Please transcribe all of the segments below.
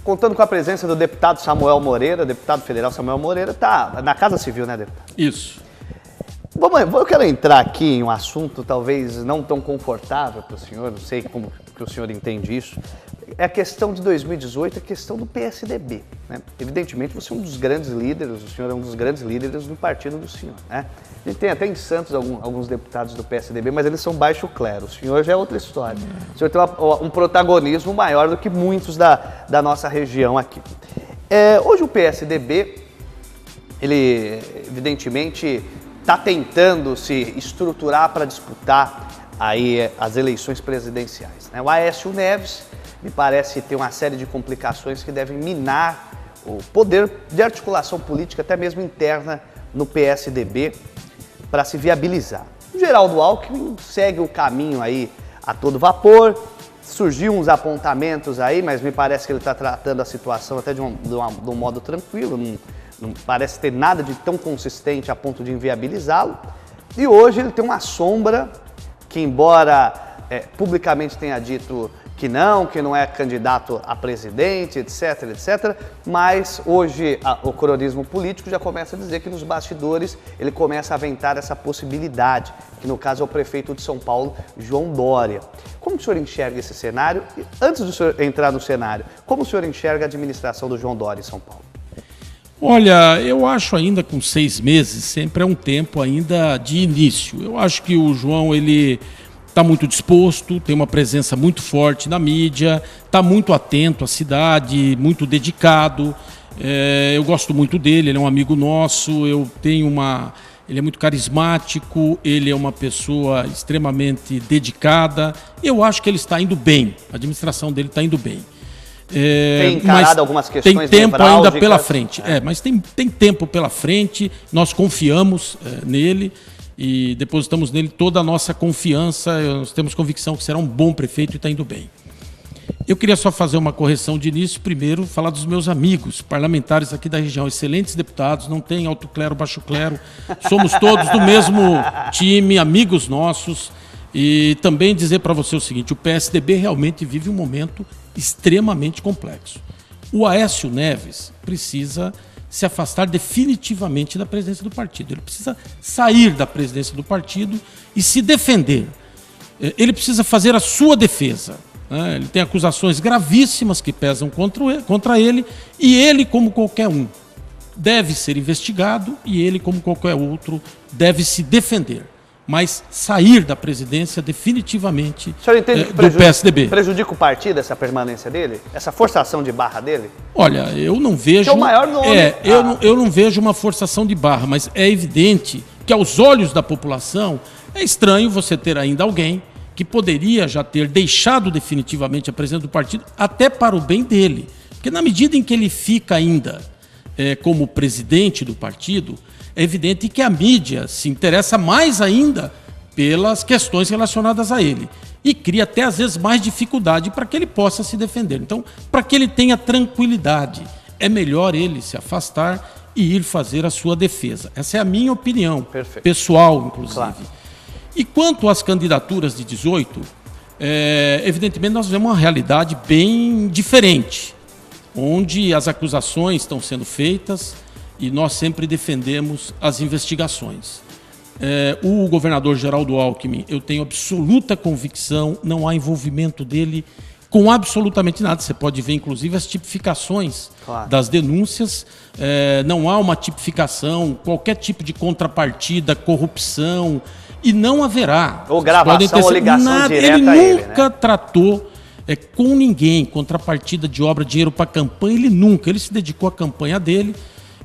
contando com a presença do deputado Samuel Moreira, deputado federal Samuel Moreira, tá na Casa Civil, né, deputado? Isso. Eu quero entrar aqui em um assunto talvez não tão confortável para o senhor, não sei como que o senhor entende isso. É a questão de 2018, a questão do PSDB, né? Evidentemente, você é um dos grandes líderes, o senhor é um dos grandes líderes do partido do senhor, né? A gente tem até em Santos alguns deputados do PSDB, mas eles são baixo clero. O senhor já é outra história. O senhor tem um protagonismo maior do que muitos da nossa região aqui. Hoje o PSDB, ele evidentemente está tentando se estruturar para disputar aí as eleições presidenciais, né? O Aécio Neves me parece ter uma série de complicações que devem minar o poder de articulação política, até mesmo interna, no PSDB, para se viabilizar. O Geraldo Alckmin segue o caminho aí a todo vapor, surgiu uns apontamentos aí, mas me parece que ele está tratando a situação até de um modo tranquilo, não parece ter nada de tão consistente a ponto de inviabilizá-lo. E hoje ele tem uma sombra que, embora publicamente tenha dito que não é candidato a presidente, etc, etc, mas hoje o cronismo político já começa a dizer que nos bastidores ele começa a aventar essa possibilidade, que no caso é o prefeito de São Paulo, João Dória. Como o senhor enxerga esse cenário? E antes do senhor entrar no cenário, como o senhor enxerga a administração do João Dória em São Paulo? Olha, eu acho ainda com 6 meses, sempre é um tempo ainda de início. Eu acho que o João, ele está muito disposto, tem uma presença muito forte na mídia, está muito atento à cidade, muito dedicado. Eu gosto muito dele, ele é um amigo nosso, ele é muito carismático, ele é uma pessoa extremamente dedicada. Eu acho que ele está indo bem, a administração dele está indo bem. Tem encarado algumas questões tem tempo ainda pela frente, mas tem tempo pela frente, nós confiamos nele e depositamos nele toda a nossa confiança, nós temos convicção que será um bom prefeito e está indo bem. Eu queria só fazer uma correção de início, primeiro falar dos meus amigos parlamentares aqui da região, excelentes deputados, não tem alto clero, baixo clero, somos todos do mesmo time, amigos nossos. E também dizer para você o seguinte, o PSDB realmente vive um momento extremamente complexo. O Aécio Neves precisa se afastar definitivamente da presidência do partido. Ele precisa sair da presidência do partido e se defender. Ele precisa fazer a sua defesa, né? Ele tem acusações gravíssimas que pesam contra ele e ele, como qualquer um, deve ser investigado e ele, como qualquer outro, deve se defender. Mas sair da presidência definitivamente o senhor entende que do PSDB. Prejudica o partido essa permanência dele? Essa forçação de barra dele? Olha, eu não vejo... Que é o maior nome. Eu não vejo uma forçação de barra, mas é evidente que aos olhos da população é estranho você ter ainda alguém que poderia já ter deixado definitivamente a presidência do partido, até para o bem dele. Porque na medida em que ele fica ainda como presidente do partido, é evidente que a mídia se interessa mais ainda pelas questões relacionadas a ele e cria até às vezes mais dificuldade para que ele possa se defender. Então, para que ele tenha tranquilidade, é melhor ele se afastar e ir fazer a sua defesa. Essa é a minha opinião, pessoal, inclusive. Claro. E quanto às candidaturas de 18, evidentemente nós vemos uma realidade bem diferente, onde as acusações estão sendo feitas e nós sempre defendemos as investigações. O governador Geraldo Alckmin, eu tenho absoluta convicção, não há envolvimento dele com absolutamente nada. Você pode ver, inclusive, as tipificações das denúncias. Não há uma tipificação, qualquer tipo de contrapartida, corrupção, e não haverá. Ou gravação ou ligação nada, direta ele a ele, nunca tratou com ninguém, contrapartida de obra, dinheiro para campanha, ele se dedicou à campanha dele.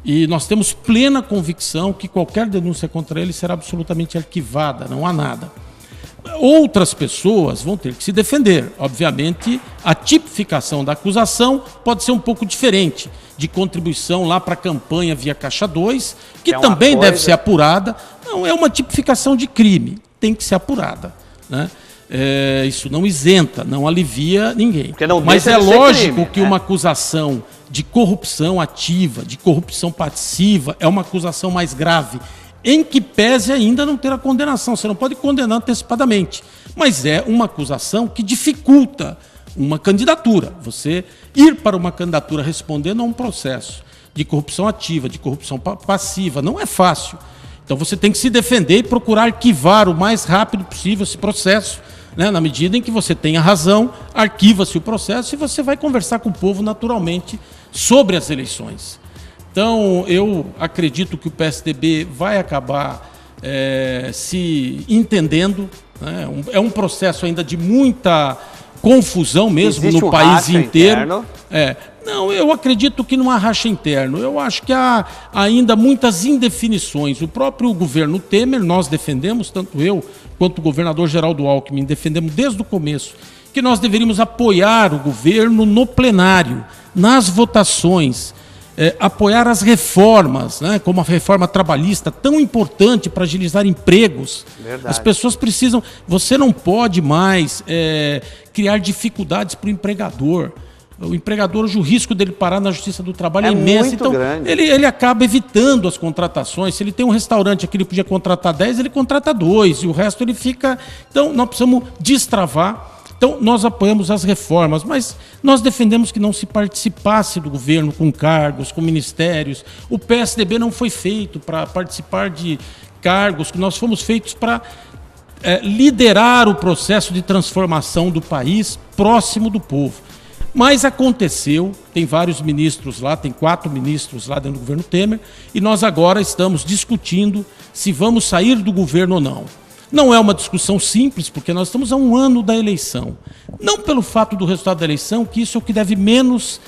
E nós temos plena convicção que qualquer denúncia contra ele será absolutamente arquivada, não há nada. Outras pessoas vão ter que se defender. Obviamente, a tipificação da acusação pode ser um pouco diferente, de contribuição lá para a campanha via Caixa 2, que também deve ser apurada. Não, é uma tipificação de crime, tem que ser apurada, né? Isso não isenta, não alivia ninguém. Mas é lógico que uma acusação de corrupção ativa, de corrupção passiva, é uma acusação mais grave, em que pese ainda não ter a condenação. Você não pode condenar antecipadamente, mas é uma acusação que dificulta uma candidatura. Você ir para uma candidatura respondendo a um processo de corrupção ativa, de corrupção passiva, não é fácil. Então você tem que se defender e procurar arquivar o mais rápido possível esse processo, né? Na medida em que você tenha razão, arquiva-se o processo e você vai conversar com o povo naturalmente sobre as eleições. Então eu acredito que o PSDB vai acabar se entendendo, né? É um processo ainda de muita confusão mesmo. Existe no país inteiro. Não, eu acredito que não há racha interno. Eu acho que há ainda muitas indefinições. O próprio governo Temer, nós defendemos, tanto eu quanto o governador Geraldo Alckmin, defendemos desde o começo que nós deveríamos apoiar o governo no plenário, nas votações, apoiar as reformas, né, como a reforma trabalhista, tão importante para agilizar empregos. Verdade. As pessoas precisam... Você não pode mais criar dificuldades para o empregador. O empregador, hoje, o risco dele parar na Justiça do Trabalho é imenso. Muito então, grande. Ele acaba evitando as contratações. Se ele tem um restaurante aqui, ele podia contratar 10, ele contrata 2, e o resto ele fica... Então, nós precisamos destravar. Então, nós apoiamos as reformas, mas nós defendemos que não se participasse do governo com cargos, com ministérios. O PSDB não foi feito para participar de cargos, que nós fomos feitos para liderar o processo de transformação do país próximo do povo. Mas aconteceu, tem vários ministros lá, tem 4 ministros lá dentro do governo Temer, e nós agora estamos discutindo se vamos sair do governo ou não. Não é uma discussão simples, porque nós estamos a 1 ano da eleição. Não pelo fato do resultado da eleição, que isso é o que deve menos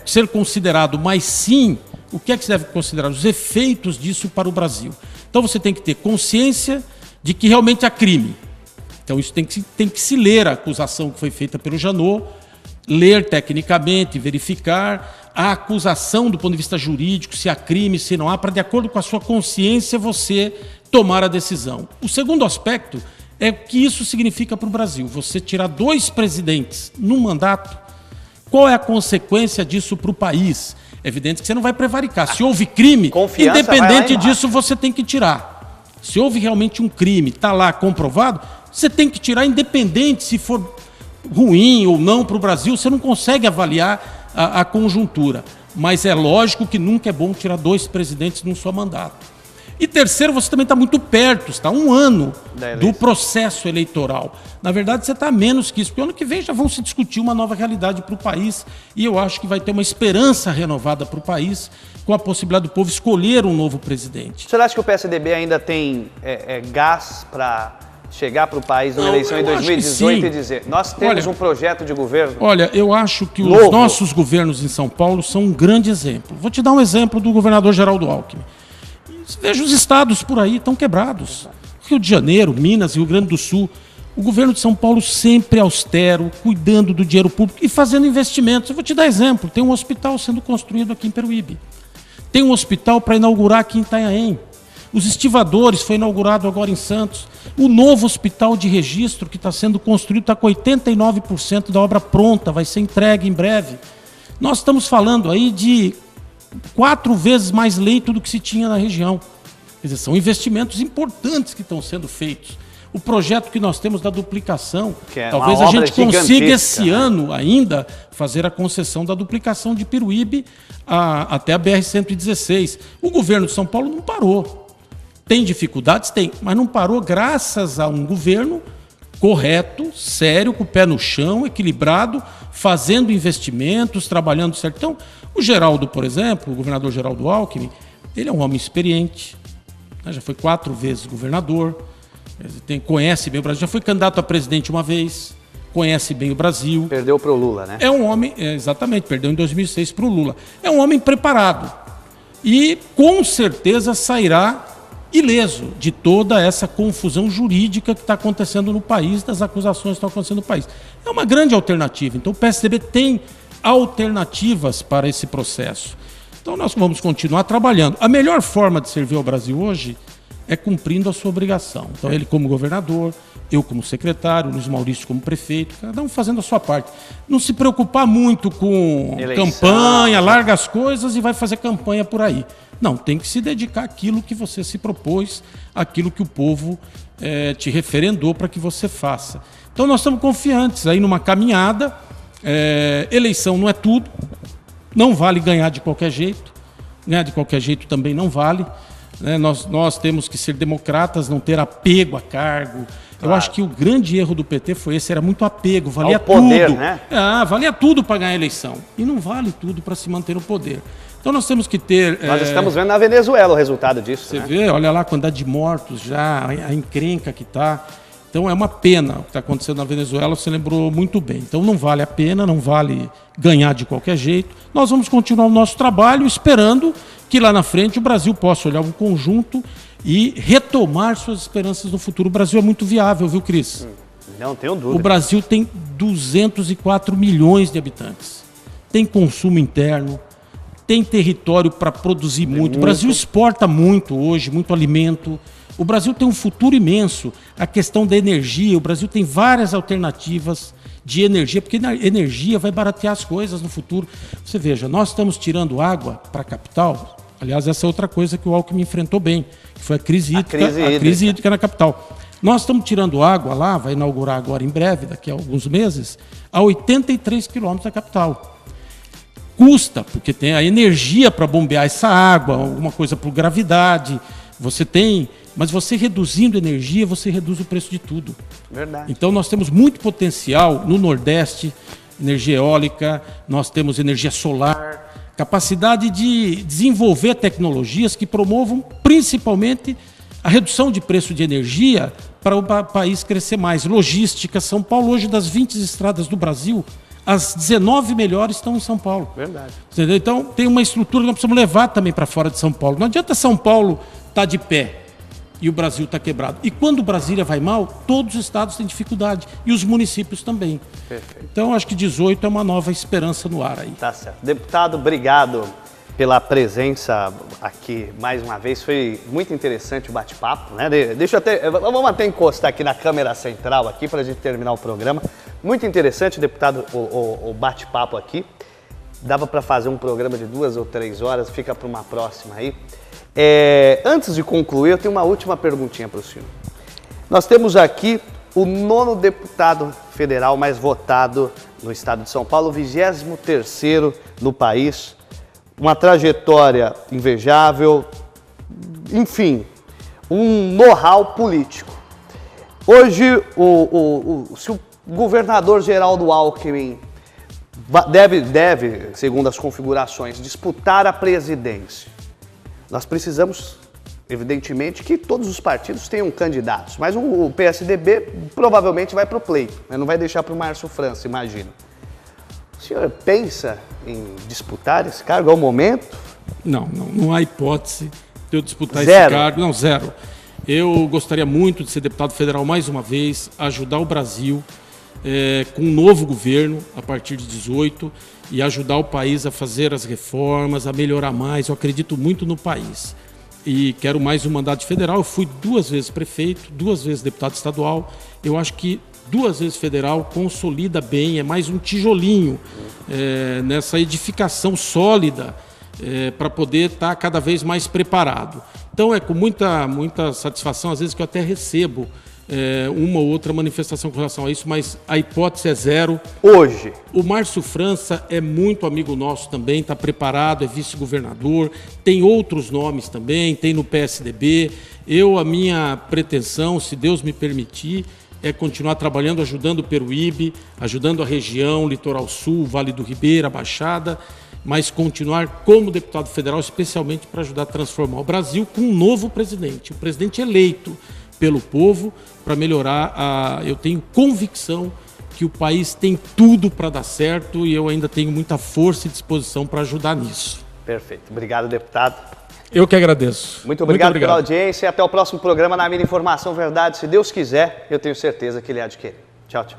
ser considerado, mas sim o que é que se deve considerar, os efeitos disso para o Brasil. Então você tem que ter consciência de que realmente há crime. Então isso tem que se ler a acusação que foi feita pelo Janot, ler tecnicamente, verificar a acusação do ponto de vista jurídico, se há crime, se não há, para de acordo com a sua consciência você tomar a decisão. O segundo aspecto é o que isso significa para o Brasil. Você tirar 2 presidentes num mandato, qual é a consequência disso para o país? É evidente que você não vai prevaricar. Se houve crime, independente disso, você tem que tirar. Se houve realmente um crime, está lá comprovado, você tem que tirar, independente se for ruim ou não para o Brasil, você não consegue avaliar a conjuntura. Mas é lógico que nunca é bom tirar 2 presidentes num só mandato. E terceiro, você também está muito perto, está 1 ano do processo eleitoral. Na verdade, você está a menos que isso, porque ano que vem já vão se discutir uma nova realidade para o país, e eu acho que vai ter uma esperança renovada para o país, com a possibilidade do povo escolher um novo presidente. Você acha que o PSDB ainda tem gás para chegar para o país numa eleição em 2018 e dizer, nós temos um projeto de governo? Olha, eu acho que os nossos governos em São Paulo são um grande exemplo. Vou te dar um exemplo do governador Geraldo Alckmin. Veja os estados por aí, estão quebrados. Rio de Janeiro, Minas, Rio Grande do Sul. O governo de São Paulo sempre austero, cuidando do dinheiro público e fazendo investimentos. Eu vou te dar exemplo. Tem um hospital sendo construído aqui em Peruíbe. Tem um hospital para inaugurar aqui em Itanhaém. Os estivadores foi inaugurado agora em Santos. O novo hospital de registro que está sendo construído está com 89% da obra pronta, vai ser entregue em breve. Nós estamos falando aí de 4 vezes mais leito do que se tinha na região. Quer dizer, são investimentos importantes que estão sendo feitos. O projeto que nós temos da duplicação, talvez a gente consiga esse ano ainda fazer a concessão da duplicação de Peruíbe até a BR-116. O governo de São Paulo não parou. Tem dificuldades? Tem, mas não parou graças a um governo correto, sério, com o pé no chão, equilibrado, fazendo investimentos, trabalhando certo. Então, o Geraldo, por exemplo, o governador Geraldo Alckmin, ele é um homem experiente, né? Já foi 4 vezes governador, conhece bem o Brasil, já foi candidato a presidente uma vez, conhece bem o Brasil. Perdeu para o Lula, né? É um homem, exatamente, perdeu em 2006 para o Lula. É um homem preparado e com certeza sairá ileso de toda essa confusão jurídica que está acontecendo no país, das acusações que estão acontecendo no país. É uma grande alternativa. Então o PSDB tem alternativas para esse processo. Então nós vamos continuar trabalhando. A melhor forma de servir ao Brasil hoje é cumprindo a sua obrigação. Então ele como governador, eu como secretário, Luiz Maurício como prefeito, cada um fazendo a sua parte. Não se preocupar muito com eleição, campanha, larga as coisas e vai fazer campanha por aí. Não, tem que se dedicar àquilo que você se propôs, àquilo que o povo te referendou para que você faça. Então nós estamos confiantes aí numa caminhada. Eleição não é tudo, não vale ganhar de qualquer jeito, ganhar de qualquer jeito também não vale. Nós temos que ser democratas, não ter apego a cargo. Claro. Eu acho que o grande erro do PT foi esse, era muito apego, valia poder, tudo. Né? Valia tudo para ganhar a eleição. E não vale tudo para se manter no poder. Então nós temos que ter... Nós estamos vendo na Venezuela o resultado disso. Você vê, olha lá a quantidade de mortos já, a encrenca que está. Então é uma pena o que está acontecendo na Venezuela, você lembrou muito bem. Então não vale a pena, não vale ganhar de qualquer jeito. Nós vamos continuar o nosso trabalho esperando que lá na frente o Brasil possa olhar um conjunto e retomar suas esperanças no futuro. O Brasil é muito viável, viu, Cris? Não tenho dúvida. O Brasil tem 204 milhões de habitantes. Tem consumo interno, tem território para produzir muito. O Brasil exporta muito hoje, muito alimento. O Brasil tem um futuro imenso. A questão da energia, o Brasil tem várias alternativas de energia, porque a energia vai baratear as coisas no futuro. Você veja, nós estamos tirando água para a capital. Aliás, essa é outra coisa que o Alckmin enfrentou bem, que foi a crise hídrica na capital. Nós estamos tirando água lá, vai inaugurar agora em breve, daqui a alguns meses, a 83 quilômetros da capital. Custa, porque tem a energia para bombear essa água, alguma coisa por gravidade, você tem... Mas você reduzindo energia, você reduz o preço de tudo. Verdade. Então nós temos muito potencial no Nordeste, energia eólica, nós temos energia solar, capacidade de desenvolver tecnologias que promovam principalmente a redução de preço de energia para o país crescer mais. Logística, São Paulo hoje das 20 estradas do Brasil, as 19 melhores estão em São Paulo. Verdade. Entendeu? Então tem uma estrutura que nós precisamos levar também para fora de São Paulo. Não adianta São Paulo estar de pé e o Brasil está quebrado. E quando Brasília vai mal, todos os estados têm dificuldade. E os municípios também. Perfeito. Então, acho que 18 é uma nova esperança no ar aí. Tá certo. Deputado, obrigado pela presença aqui mais uma vez. Foi muito interessante o bate-papo, né? Deixa eu até... Vamos até encostar aqui na câmera central aqui para a gente terminar o programa. Muito interessante, deputado, o bate-papo aqui. Dava para fazer um programa de 2 ou 3 horas, fica para uma próxima aí. Antes de concluir, eu tenho uma última perguntinha para o senhor. Nós temos aqui o 9º deputado federal mais votado no estado de São Paulo, o 23º no país, uma trajetória invejável, enfim, um know-how político. Hoje, se o governador Geraldo Alckmin deve, segundo as configurações, disputar a presidência, nós precisamos, evidentemente, que todos os partidos tenham candidatos, mas o PSDB provavelmente vai para o pleito, né? Não vai deixar para o Márcio França, imagino. O senhor pensa em disputar esse cargo ao momento? Não há hipótese de eu disputar Zero. esse cargo. Não, zero. Eu gostaria muito de ser deputado federal mais uma vez, ajudar o Brasil com um novo governo a partir de 18 e ajudar o país a fazer as reformas, a melhorar mais. Eu acredito muito no país e quero mais um mandato federal. Eu fui 2 vezes prefeito, 2 vezes deputado estadual. Eu acho que 2 vezes federal consolida bem, é mais um tijolinho nessa edificação sólida para poder estar cada vez mais preparado. Então é com muita satisfação, às vezes, que eu até recebo uma ou outra manifestação com relação a isso, mas a hipótese é zero. Hoje. O Márcio França é muito amigo nosso também, está preparado, é vice-governador, tem outros nomes também, tem no PSDB. A minha pretensão, se Deus me permitir, é continuar trabalhando, ajudando o Peruíbe, ajudando a região, Litoral Sul, Vale do Ribeira, Baixada, mas continuar como deputado federal, especialmente para ajudar a transformar o Brasil com um novo presidente, um presidente eleito pelo povo, para melhorar. Eu tenho convicção que o país tem tudo para dar certo e eu ainda tenho muita força e disposição para ajudar nisso. Perfeito. Obrigado, deputado. Eu que agradeço. Muito obrigado pela audiência e até o próximo programa na Mira Informação Verdade. Se Deus quiser, eu tenho certeza que ele há de querer. Tchau, tchau.